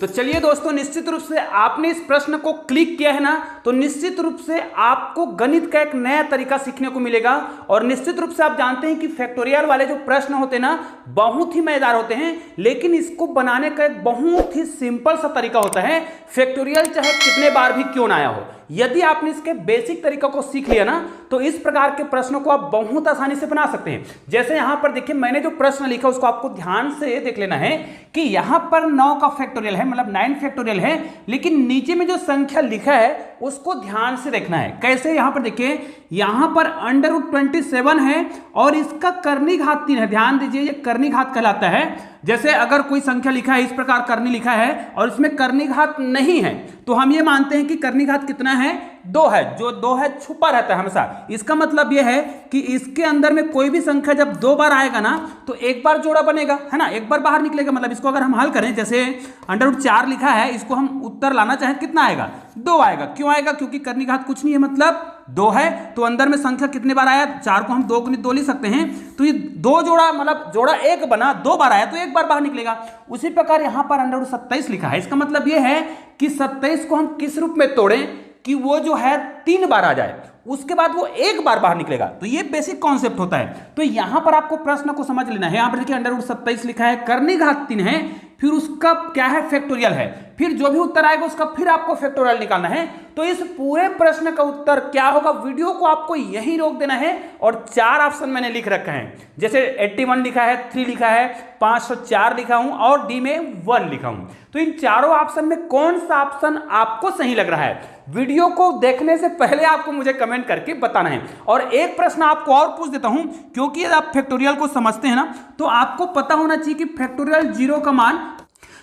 तो चलिए दोस्तों, निश्चित रूप से आपने इस प्रश्न को क्लिक किया है ना, तो निश्चित रूप से आपको गणित का एक नया तरीका सीखने को मिलेगा। और निश्चित रूप से आप जानते हैं कि फैक्टोरियल वाले जो प्रश्न होते हैं ना, बहुत ही मजेदार होते हैं, लेकिन इसको बनाने का एक बहुत ही सिंपल सा तरीका होता है। फैक्टोरियल चाहे कितने बार भी क्यों ना आया हो, यदि आपने इसके बेसिक तरीका को सीख लिया ना, तो इस प्रकार के प्रश्नों को आप बहुत आसानी से बना सकते हैं। जैसे यहां पर देखिए, मैंने जो प्रश्न लिखा उसको आपको ध्यान से देख लेना है कि यहां पर 9 का फैक्टोरियल है, मतलब 9 फैक्टोरियल है, लेकिन नीचे में जो संख्या लिखा है उसको ध्यान से देखना है। कैसे? यहां पर देखिए, यहां पर √27 है और इसका करनी घात 3 है। ध्यान दीजिए, ये करनी घात कहलाता है। जैसे अगर कोई संख्या लिखा है, इस प्रकार करनी लिखा है और इसमें करनी घात नहीं है, तो हम ये मानते हैं कि करनी घात कितना है? 2 है। जो 2 है छुपा रहता है हमेशा। इसका मतलब यह है कि इसके अंदर में कोई भी संख्या जब 2 बार आएगा ना, तो एक बार जोड़ा बनेगा, है ना, एक बार बाहर निकलेगा। मतलब इसको अगर हम हल करें, जैसे √4 लिखा है, इसको हम उत्तर लाना चाहें, कितना आएगा? 2 आएगा। क्यों आएगा? क्योंकि करनी घात कुछ नहीं है, मतलब 2 है। तो अंदर में संख्या कितने बार आया? 4 को हम 2 × 2 लिख सकते हैं। तो ये 2 जोड़ा, मतलब जोड़ा 1 बना, 2 बार आया तो एक बार बाहर निकलेगा। उसी प्रकार यहां पर √27 लिखा है। इसका मतलब यह है कि 27 को हम किस रूप में तोड़ें कि वो जो है 3 बार आ जाए, उसके बाद वो एक बार बाहर निकलेगा। तो ये बेसिक कॉन्सेप्ट होता है। तो यहां पर आपको प्रश्न को समझ लेना है। यहां पर देखिए √27 लिखा है, करनी घात 3 है, फिर उसका क्या है? फैक्टोरियल है। फिर जो भी उत्तर आएगा उसका फिर आपको फैक्टोरियल निकालना है। तो इस पूरे प्रश्न का उत्तर क्या होगा? वीडियो को आपको यहीं रोक देना है और 4 ऑप्शन मैंने लिख रखा है। जैसे 81 लिखा है, 3 लिखा है, 504 लिखा हूं और डी में 1 लिखा हूं। तो इन चारों ऑप्शन में कौन सा ऑप्शन आपको सही लग रहा है? वीडियो को देखने से पहले आपको मुझे कमेंट करके बताना है। और एक प्रश्न आपको और पूछ देता हूं, क्योंकि यदि आप फैक्टोरियल को समझते हैं ना, तो आपको पता होना चाहिए कि फैक्टोरियल 0 का मान,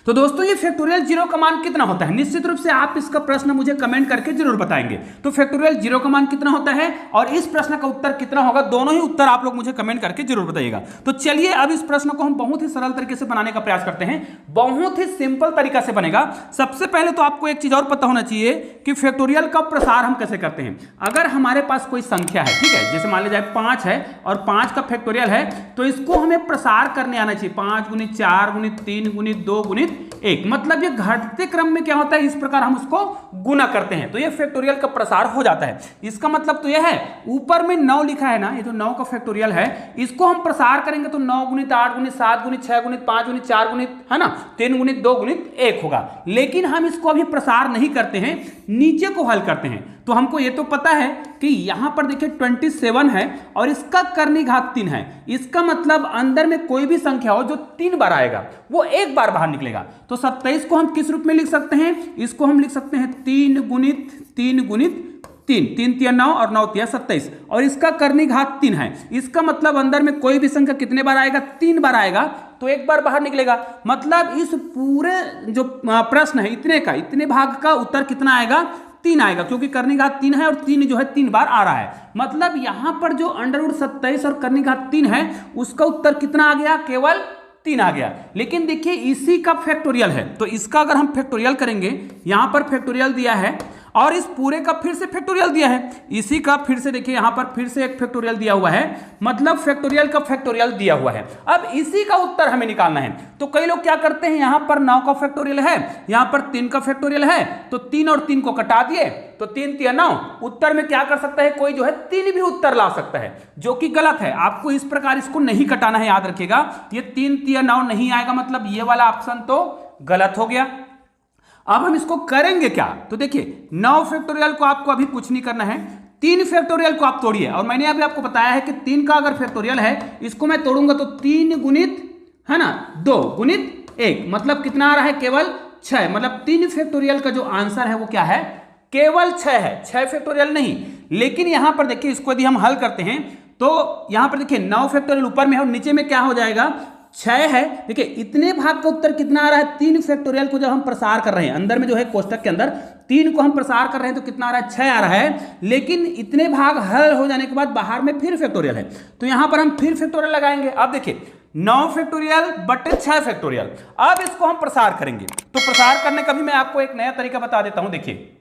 तो दोस्तों ये फैक्टोरियल 0 का मान कितना होता है? निश्चित रूप से आप इसका प्रश्न मुझे कमेंट करके जरूर बताएंगे। तो फैक्टोरियल 0 का मान कितना होता है और इस प्रश्न का उत्तर कितना होगा, दोनों ही उत्तर आप लोग मुझे कमेंट करके जरूर बताइएगा। तो चलिए अब इस प्रश्न को हम बहुत ही सरल तरीके से बनाने का प्रयास करते हैं। बहुत ही सिंपल तरीका से बनेगा। सबसे पहले तो आपको एक चीज और पता होना चाहिए कि फैक्टोरियल का प्रसार हम कैसे करते हैं। अगर हमारे पास कोई संख्या है, ठीक है, जैसे मान लीजिए 5 है और 5 का फैक्टोरियल है, तो इसको हमें प्रसार करने आना चाहिए। 5 × 4 × 3 × 2 × 1, मतलब ये घटते क्रम में क्या होता है, इस प्रकार हम उसको गुना करते हैं, तो ये फैक्टोरियल का प्रसार हो जाता है। इसका मतलब तो यह है, ऊपर में 9 लिखा है ना, ये जो 9 का फैक्टोरियल है, इसको हम प्रसार करेंगे तो 9 × 8 × 7 × 6 × 5 × 4 × है ना, 3 × 2 × 1 होगा। लेकिन हम इसको अभी प्रसार नहीं करते हैं, नीचे को हल करते हैं। तो हमको ये तो पता है कि यहां पर देखिए 27 है और इसका करनी घात 3 है। इसका मतलब अंदर में कोई भी संख्या हो जो 3 बार आएगा, वो एक बार बाहर निकलेगा। तो 27 को हम किस रूप में लिख सकते हैं? इसको हम लिख सकते हैं 3 × 3 × 3, 3 × 9 और 9 × 27, और इसका करनी घात 3 है। इसका मतलब अंदर में कोई भी संख्या कितने बार आएगा? 3 बार आएगा, तो एक बार बाहर निकलेगा। मतलब इस पूरे जो प्रश्न है, इतने भाग का उत्तर कितना आएगा? 3 आएगा, क्योंकि करनी घात 3 है और 3 जो है 3 बार आ रहा है। मतलब यहां पर जो √27 और करनी घात 3 है, उसका उत्तर कितना आ गया? केवल 3 आ गया। लेकिन देखिए इसी का फैक्टोरियल है, तो इसका अगर हम फैक्टोरियल करेंगे, यहां पर फैक्टोरियल दिया है और इस पूरे का फिर से फैक्टोरियल दिया है, इसी का फिर से देखिए यहां पर फिर से एक फैक्टोरियल दिया हुआ है, मतलब फैक्टोरियल का फैक्टोरियल दिया हुआ है। अब इसी का उत्तर हमें निकालना है। तो कई लोग क्या करते हैं, यहां पर 9 का फैक्टोरियल है, यहां पर 3 का फैक्टोरियल है, तो 3 और 3 को कटा दिए, तो 3 × 9, उत्तर में क्या कर सकता है, कोई जो है 3 भी उत्तर ला सकता है, जो कि गलत है। आपको इस प्रकार इसको नहीं कटाना है, याद रखिएगा। ये 3 × 9 नहीं आएगा, मतलब ये वाला ऑप्शन तो गलत हो गया। अब हम इसको करेंगे क्या? तो देखिए 9 फैक्टोरियल को आपको अभी कुछ नहीं करना है, 3 फैक्टोरियल को आप तोड़िए। और मैंने अभी आपको बताया है कि 3 का अगर फैक्टोरियल है, इसको मैं तोड़ूंगा तो 3 × है ना 2 × 1, मतलब कितना आ रहा है? केवल 6। मतलब 3 फैक्टोरियल का जो आंसर है वो क्या है? केवल 6 है, 6 फैक्टोरियल नहीं। लेकिन यहां पर देखिए इसको यदि हम हल करते हैं, तो यहां पर देखिए 9 फैक्टोरियल ऊपर में है और नीचे में क्या हो जाएगा? 6 है। देखिए इतने भाग का उत्तर कितना आ रहा है? 3 फैक्टोरियल को जब हम प्रसार कर रहे हैं, अंदर में जो है कोष्टक के अंदर 3 को हम प्रसार कर रहे हैं, तो कितना आ रहा है? 6 आ रहा है। लेकिन इतने भाग हल हो जाने के बाद बाहर में फिर फैक्टोरियल है, तो यहां पर हम फिर फैक्टोरियल लगाएंगे। अब देखिए 9 फैक्टोरियल बटे 6 फैक्टोरियल, अब इसको हम प्रसार करेंगे। तो प्रसार करने का भी मैं आपको एक नया तरीका बता देता हूं। देखिए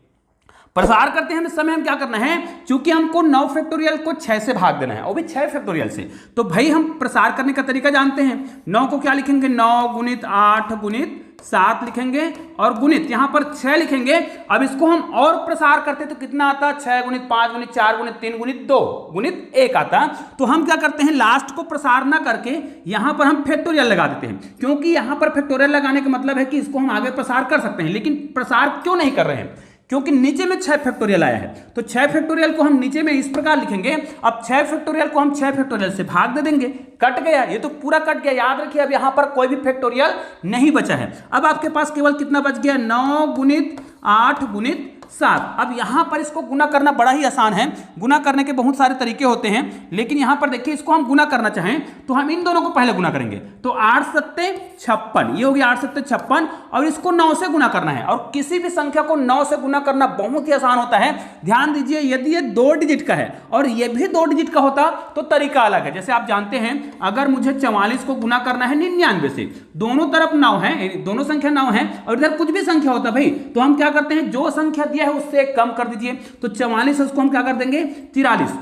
प्रसार करते हैं समय हम क्या करना है, चूंकि हमको 9 फैक्टोरियल को 6 से भाग देना है, वो भी 6 फैक्टोरियल से, तो भाई हम प्रसार करने का तरीका जानते हैं। 9 को क्या लिखेंगे? 9 × 8 × 7 लिखेंगे और गुणित यहां पर 6 लिखेंगे। अब इसको हम और प्रसार करते तो कितना आता, 6 गुणित 5 गुणित 4 गुणित 3 गुणित 2 गुणित 1 आता। तो हम क्या करते हैं, लास्ट को प्रसार ना करके यहां पर हम फैक्टोरियल लगा देते हैं, क्योंकि यहां पर फैक्टोरियल लगाने का मतलब है कि इसको हम आगे प्रसार कर सकते हैं। लेकिन प्रसार क्यों नहीं कर रहे हैं, क्योंकि नीचे में 6 फैक्टोरियल आया है। तो 6 फैक्टोरियल को हम नीचे में इस प्रकार लिखेंगे। अब 6 फैक्टोरियल को हम 6 फैक्टोरियल से भाग दे देंगे, कट गया, ये तो पूरा कट गया। याद रखिए अब यहां पर कोई भी फैक्टोरियल नहीं बचा है। अब आपके पास केवल कितना बच गया, 9 गुणित 8 गुणित 7। अब यहां पर इसको गुना करना बड़ा ही आसान है। गुना करने के बहुत सारे तरीके होते हैं, लेकिन यहां पर देखिए इसको हम गुना करना चाहें तो हम इन दोनों को पहले गुना करेंगे। तो 8 सत्ते 56, ये हो गया 8 सत्ते 56, और इसको 9 से गुना करना है। और किसी भी संख्या को 9 से गुना करना बहुत ही आसान होता है। ध्यान दीजिए, यदि ये 2 डिजिट का है और ये भी 2 डिजिट का होता तो तरीका अलग है। जैसे आप जानते हैं, अगर मुझे 44 को गुना करना है 99 से, दोनों तरफ 9 है, दोनों संख्या 9 है, और इधर कुछ भी संख्या होता भाई, तो हम क्या करते हैं, जो संख्या दिया है उससे एक कम कर दीजिए। तो 44 उसको हम क्या कर देंगे, 43।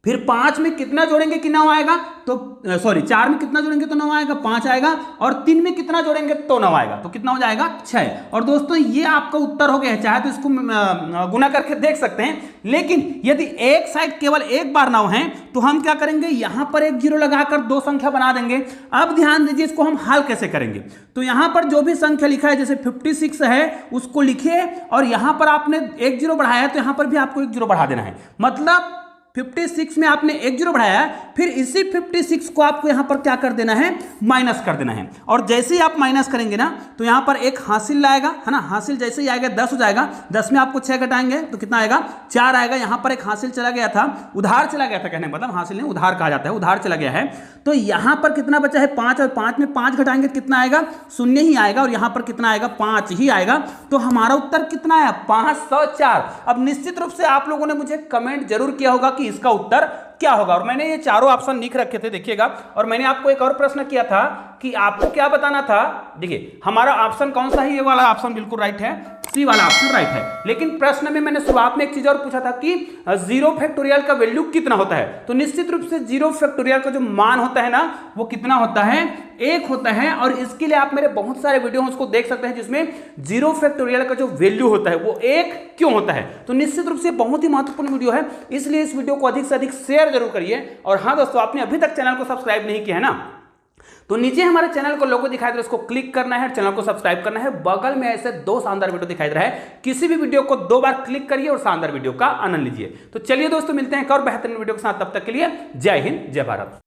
फिर 5 में कितना जोड़ेंगे कि 9 आएगा, तो 4 में कितना जोड़ेंगे तो 9 आएगा, 5 आएगा, और 3 में कितना जोड़ेंगे तो 9 आएगा, तो कितना हो जाएगा 6। और दोस्तों ये आपका उत्तर हो गया। चाहे तो इसको गुना करके देख सकते हैं, लेकिन यदि एक साइड केवल एक बार 9 है तो हम क्या करेंगे, यहां पर एक जीरो लगाकर 2 संख्या बना देंगे। अब ध्यान दीजिए इसको हम हल कैसे करेंगे। तो यहां पर जो भी संख्या लिखा है, जैसे 56 है, उसको लिखिए, और यहां पर आपने एक जीरो बढ़ाया तो यहां पर भी आपको एक जीरो बढ़ा देना है। मतलब 56 में आपने एक जीरो बढ़ाया है, फिर इसी 56 को आपको यहां पर क्या कर देना है, माइनस कर देना है। और जैसे ही आप माइनस करेंगे ना, तो यहां पर एक हासिल लाएगा, है ना, हासिल जैसे ही आएगा 10 हो जाएगा। 10 में आपको 6 घटाएंगे तो कितना आएगा, 4 आएगा। यहां पर एक हासिल चला गया था, उधार चला गया था, कहने का मतलब हासिल नहीं, उधार कहा जाता है, उधार चला गया है। तो यहां पर कितना बचा है, 5, और 5 में 5 घटाएंगे कितना आएगा, 0 ही आएगा, और यहां पर कितना आएगा, 5 ही आएगा। तो हमारा उत्तर कितना आया, 504। अब निश्चित रूप से आप लोगों ने मुझे कमेंट जरूर किया होगा कि इसका उत्तर क्या होगा, और मैंने ये चारों ऑप्शन लिख रखे थे, देखिएगा। और मैंने आपको एक और प्रश्न किया था कि आपको क्या बताना था। देखिए हमारा ऑप्शन कौन सा है, ये वाला ऑप्शन बिल्कुल राइट है, सी वाला ऑप्शन राइट है। लेकिन प्रश्न में मैंने शुरुआत में एक चीज और पूछा था कि 0 फैक्टोरियल का वैल्यू कितना होता है। तो निश्चित रूप से 0 फैक्टोरियल का जो मान होता है ना, वो कितना होता है, 1 होता है। और इसके लिए आप मेरे बहुत सारे वीडियो उसको देख सकते हैं, जिसमें 0 फैक्टोरियल का जो वैल्यू होता है वो 1 क्यों होता है। तो निश्चित रूप से बहुत ही महत्वपूर्ण वीडियो है, इसलिए इस वीडियो को अधिक से अधिक शेयर जरूर करिए। और हाँ दोस्तों, आपने अभी तक चैनल को सब्सक्राइब नहीं किया है ना, तो नीचे हमारे चैनल को लोगो दिखाई दे रहा है, उसको क्लिक करना है, चैनल को सब्सक्राइब करना है। बगल में ऐसे 2 शानदार वीडियो दिखाई दे रहा है, किसी भी वीडियो को 2 बार क्लिक करिए और शानदार वीडियो का आनंद लीजिए। तो चलिए दोस्तों, मिलते हैं एक और बेहतरीन वीडियो के साथ, तब तक के लिए जय हिंद जय भारत।